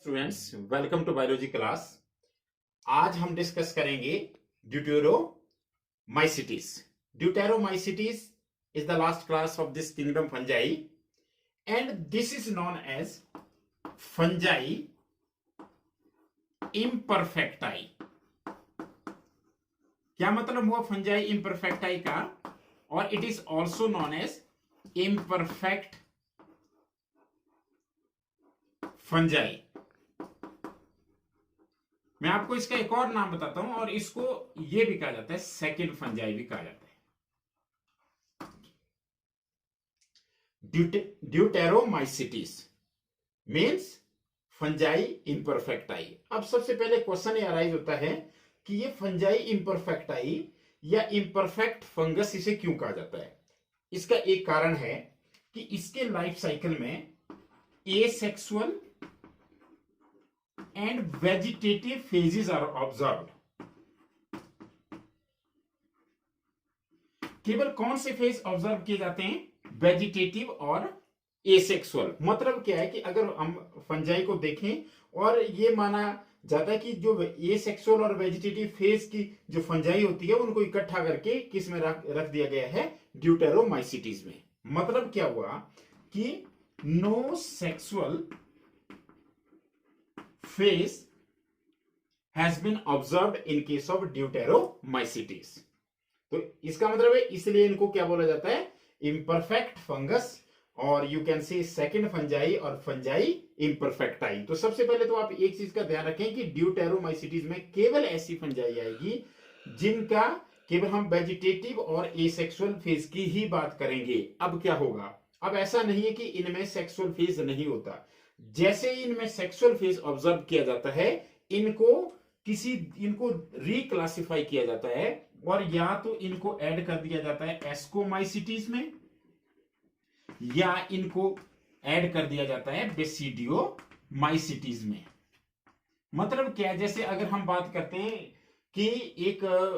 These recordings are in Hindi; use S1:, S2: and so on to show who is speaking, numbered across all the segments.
S1: Students, welcome to biology class. आज हम डिस्कस करेंगे deuteromycetes. Deuteromycetes is the last class of this kingdom fungi and this is known as fungi imperfecti. क्या मतलब हुआ फंजाई इम्परफेक्टाई का? और it is also known as imperfect fungi. मैं आपको इसका एक और नाम बताता हूं, और इसको ये भी कहा जाता है सेकंड फंजाई भी कहा जाता है। Deuteromycetes means fungi imperfecti. अब सबसे पहले क्वेश्चन ये अराइज होता है कि ये फंजाई इम्परफेक्टाई या इम्परफेक्ट फंगस इसे क्यों कहा जाता है। इसका एक कारण है कि इसके लाइफ साइकिल में asexual and vegetative phases are observed। केवल कौन से फेज ऑब्जर्व किए जाते हैं? वेजिटेटिव और एसेक्सुअल। मतलब क्या है कि अगर हम फंजाई को देखें और ये माना जाता है कि जो एसेक्सुअल और वेजिटेटिव फेज की जो फंजाई होती है उनको इकट्ठा करके किस में रख दिया गया है? ड्यूटेरोमाइसिटीज में। मतलब क्या हुआ कि no sexual phase has been observed in case of deuteromycetes। तो इसका मतलब है इसलिए इनको क्या बोला जाता है? इम्परफेक्ट फंगस, और यू कैन से सेकंड फंजाई और फंजाई इम्परफेक्टाई। तो सबसे पहले तो आप एक चीज का ध्यान रखें कि ड्यूटेरोमाइसिटीज में केवल ऐसी फंजाई आएगी जिनका केवल हम वेजिटेटिव और एसेक्सुअल फेज की ही बात करेंगे। अब क्या होगा? अब ऐसा नहीं है कि इनमें सेक्सुअल फेज नहीं होता। जैसे ही इनमें सेक्सुअल फेज ऑब्जर्व किया जाता है, इनको रिक्लासिफाई किया जाता है, और या तो इनको ऐड कर दिया जाता है एस्कोमाइसिटीज में, या इनको ऐड कर दिया जाता है बेसिडियोमाइसिटीज में। मतलब क्या है? जैसे अगर हम बात करते हैं कि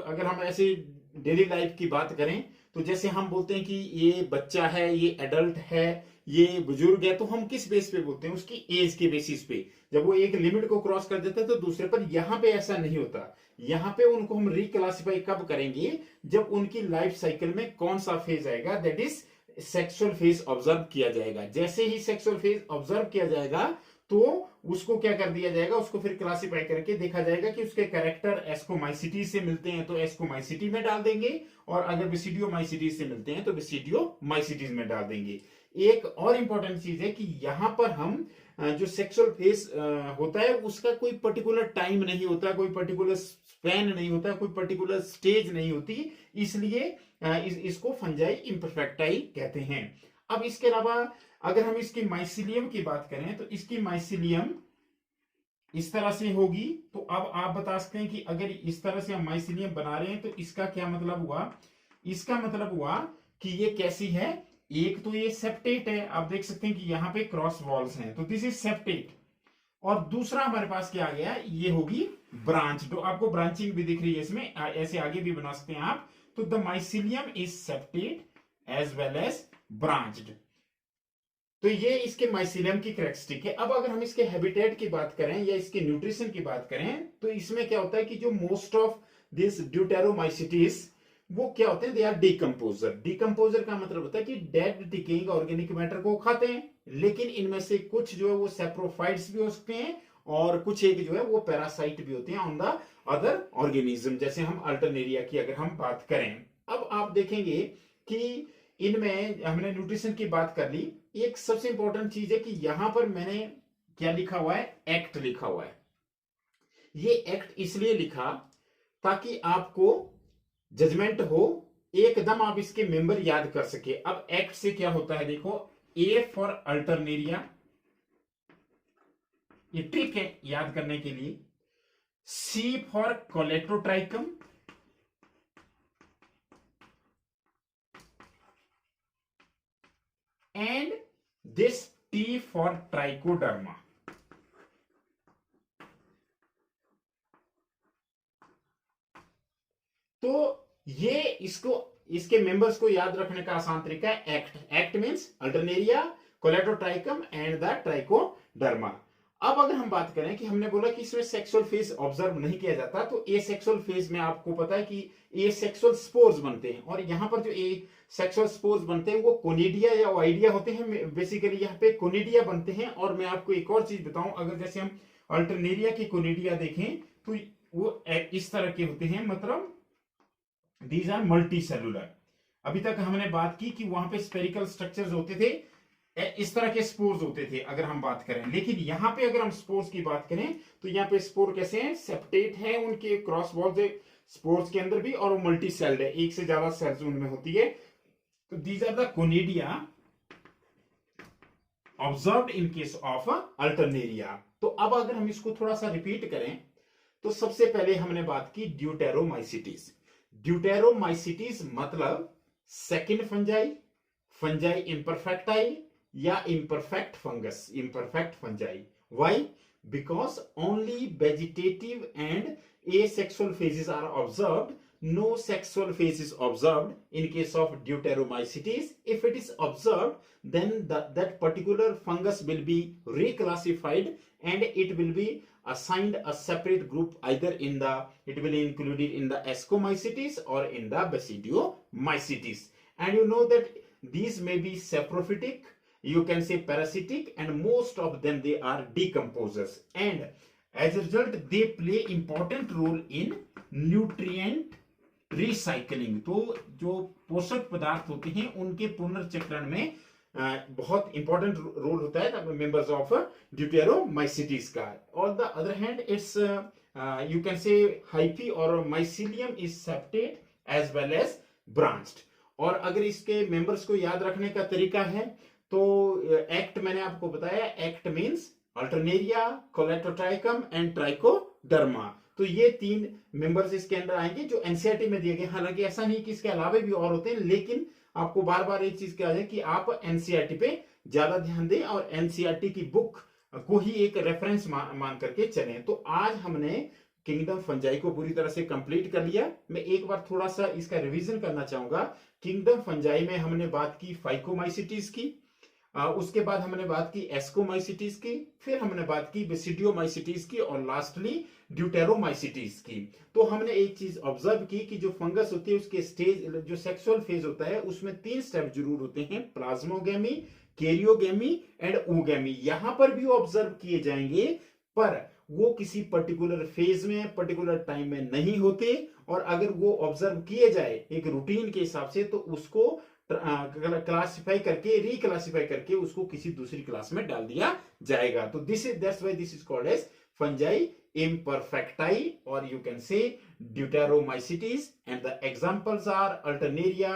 S1: अगर हम ऐसे डेली लाइफ की बात करें, तो जैसे हम बोलते हैं कि ये बच्चा है, ये एडल्ट है, ये बुजुर्ग है, तो हम किस बेस पे बोलते हैं? उसकी एज के बेसिस पे। जब वो एक लिमिट को क्रॉस कर देता है तो दूसरे पर। यहां पे ऐसा नहीं होता। यहां पे उनको हम रिक्लासिफाई कब करेंगे? जब उनकी लाइफ साइकिल में कौन सा फेज आएगा, that is sexual phase observe किया जाएगा। जैसे ही सेक्सुअल फेज ऑब्जर्व किया जाएगा तो उसको क्या कर दिया जाएगा? उसको फिर क्लासिफाई करके देखा जाएगा कि उसके कैरेक्टर एस्कोमाइसिटी से मिलते हैं तो एस्कोमाइसिटी में डाल देंगे, और अगर बेसिडियोमाइसिटी से मिलते हैं तो बेसिडियोमाइसिटीज में डाल देंगे। एक और इंपॉर्टेंट चीज है कि यहां पर हम जो सेक्सुअल फेज होता है उसका कोई पर्टिकुलर टाइम नहीं होता, कोई पर्टिकुलर स्पैन नहीं होता, कोई पर्टिकुलर स्टेज नहीं होती, इसलिए इसको फंजाई इम्परफेक्टाई कहते हैं। अब इसके अलावा अगर हम इसकी माइसिलियम की बात करें तो इसकी माइसिलियम इस तरह से होगी। तो अब आप बता सकते हैं कि अगर इस तरह से हम माइसिलियम बना रहे हैं तो इसका क्या मतलब हुआ? इसका मतलब हुआ कि ये कैसी है? एक तो ये सेप्टेट है, आप देख सकते हैं कि यहां पे क्रॉस वॉल्स हैं, तो दिस इज सेप्टेट। और दूसरा हमारे पास क्या आ गया? ये होगी ब्रांच। तो आपको ब्रांचिंग भी दिख रही है इसमें, ऐसे आगे भी बना सकते हैं आप। तो the mycelium is septate as well as branched. तो ये इसके माइसिलियम की कैरेक्टरिस्टिक है। अब अगर हम इसके हैबिटेट की बात करें या इसके न्यूट्रिशन की बात करें, तो इसमें क्या होता है कि जो मोस्ट ऑफ दिस ड्यूटेरोमाइसिटीज वो क्या होते हैं? They are decomposer. डिकम्पोजर का मतलब होता है कि डेड डिकेइंग ऑर्गेनिक मैटर को खाते हैं, लेकिन इनमें से कुछ जो है वो सेप्रोफाइट्स भी हो सकते हैं, और कुछ एक जो है वो पैरासाइट भी होते हैं ऑन द अदर ऑर्गेनिज्म। जैसे हम अल्टरनेरिया की अगर हम बात करें, अब आप देखेंगे कि इनमें हमने न्यूट्रिशन की बात कर ली। एक सबसे इंपॉर्टेंट चीज है कि यहां पर मैंने क्या लिखा हुआ है? एक्ट लिखा हुआ है। ये एक्ट इसलिए लिखा ताकि आपको जजमेंट हो, एकदम आप इसके मेंबर याद कर सके। अब एक्ट से क्या होता है देखो, ए फॉर अल्टरनेरिया, ये ट्रिक है याद करने के लिए। C for Colletotrichum, and this T for Trichoderma. तो ये इसके मेंबर्स को याद रखने का आसान तरीका है act. Act means Alternaria, Colletotrichum and the trichoderma. अब अगर हम बात करें कि हमने बोला कि इसमें सेक्सुअल फेज ऑब्जर्व नहीं किया जाता, तो ए सेक्सुअल फेज में आपको पता है कि ए सेक्सुअल स्पोर्स बनते हैं, और यहाँ पर जो ए सेक्सुअल स्पोर्स बनते हैं वो कोनिडिया या ओइडिया होते हैं। बेसिकली यहाँ पे कोनिडिया बनते हैं। और मैं आपको एक और चीज बताऊं, अगर जैसे हम अल्टरनेरिया की कोनिडिया देखें तो वो इस तरह के होते हैं, मतलब दीज आर मल्टी सेलुलर। अभी तक हमने बात की कि वहां पे स्पेरिकल स्ट्रक्चर्स होते थे, इस तरह के स्पोर्स होते थे अगर हम बात करें। लेकिन यहाँ पे अगर हम स्पोर्स की बात करें तो यहाँ पे स्पोर कैसे हैं, सेप्टेट है, उनके क्रॉस वॉल्स है स्पोर्स के अंदर भी, और वो मल्टी सेल्ड है, एक से ज्यादा सेल्स उनमें होती है। तो these are the conidia observed in case of Alternaria. तो अब अगर हम इसको थोड़ा सा रिपीट करें तो सबसे पहले हमने बात की ड्यूटेरोमाइसिटीज। ड्यूटेरोमाइसिटीज मतलब सेकंड फंजाई, फंजाई इम्परफेक्टाई या imperfect fungus, imperfect fungi. Why? Because only vegetative and asexual phases are observed. No sexual phase is observed in case of deuteromycetes. If it is observed, then that particular fungus will be reclassified and it will be assigned a separate group, either in the, it will be included in the Ascomycetes or in the Basidiomycetes. And you know that these may be saprophytic, you can say parasitic, and most of them they are decomposers, and as a result they play important role in nutrient recycling. तो जो पोषक पदार्थ होते हैं उनके पुनर्चक्रण में बहुत इंपॉर्टेंट रोल होता है मेंबर्स ऑफ ड्यूटेरोमाइसिटीज का। On the other hand it's you can say hyphae और mycelium is septate as well as branched. और अगर इसके मेंबर्स को याद रखने का तरीका है तो एक्ट मैंने आपको बताया, act means Alternaria, Colletotrichum and trichoderma. तो ये तीन मेंबर्स इसके अंदर आएंगे जो एनसीईआरटी में दिए गए। हालांकि ऐसा नहीं कि इसके अलावा भी और होते हैं, लेकिन आपको बार बार एक चीज कहा जाए कि आप एनसीईआरटी पे ज्यादा ध्यान दें और एनसीईआरटी की बुक को ही एक रेफरेंस मान करके चलें। तो आज हमने किंगडम फंजाई को पूरी तरह से कंप्लीट कर लिया। मैं एक बार थोड़ा सा इसका रिवीजन करना चाहूंगा। किंगडम फंजाई में हमने बात की फाइकोमाइसिटीज की, उसके बाद हमने बात की एस्कोमाइसिटीज की, फिर हमने बात की बेसिडियोमाइसिटीज की, और लास्टली ड्यूटेरोमाइसिटीज की। तो हमने एक चीज ऑब्जर्व की कि जो फंगस होती है उसके स्टेज, जो सेक्सुअल फेज होता है उसमें 3 स्टेप जरूर होते हैं, प्लाज्मोगेमी, कैरियोगेमी एंड ooगेमी। यहां पर भी ऑब्जर्व किए जाएंगे, पर वो किसी पर्टिकुलर फेज में, पर्टिकुलर टाइम में नहीं होते। और अगर वो ऑब्जर्व किए जाए एक रूटीन के हिसाब से तो उसको क्लासिफाई करके, रिक्लासिफाई करके उसको किसी दूसरी क्लास में डाल दिया जाएगा। तो this is, that's why this is called as fungi imperfecti, or you can say deuteromycetes, and the examples are alternaria,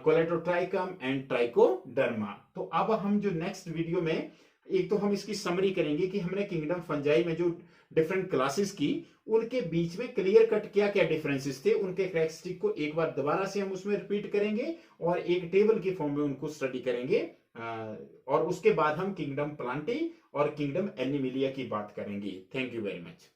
S1: coledotrichum and trichoderma। तो अब हम जो नेक्स्ट वीडियो में, एक तो हम इसकी समरी करेंगे कि हमने किंगडम फंजाई में जो डिफरेंट क्लासेस की उनके बीच में क्लियर कट क्या क्या डिफरेंसेस थे, उनके कैरेक्टरिस्टिक को एक बार दोबारा से हम उसमें रिपीट करेंगे और एक टेबल की फॉर्म में उनको स्टडी करेंगे। और उसके बाद हम किंगडम प्लांटी और किंगडम एनिमिलिया की बात करेंगे। Thank you very much.